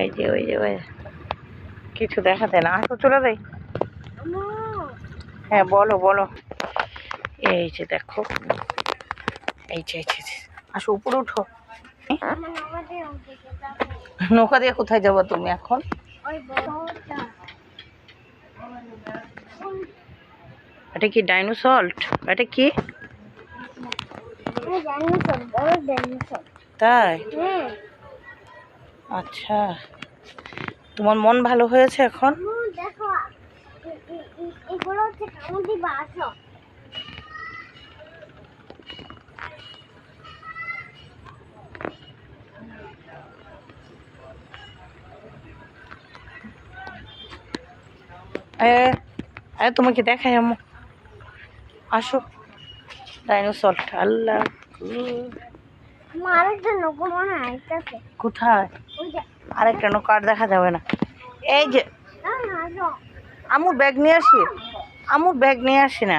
এই যে ওই যে ওই কিছু দেখাতে না, আসো চলে যাই। হ্যাঁ বলো বলো। এই যে দেখো, এই যে আসো উপরে উঠো। নৌকা দিয়ে কোথায় যাবো তুমি এখন? এটা কি ডাইনোসল্ট? এটা কি? তাই? আচ্ছা, তোমার মন ভালো হয়েছে এখন? দেখো এগুলো হচ্ছে কামড় দিবা, আসো। তোমাকে দেখাই আম্মু, আসো। ডাইনোসল্ট, আল্লাহ আরেকটা নৌকো মনে হয় আইতাছে। কোথায়? আরেকটা নৌকা আর দেখা যাবে না। এই যে আমুর ব্যাগ নিয়ে আসি, আমুর ব্যাগ নিয়ে আসি না।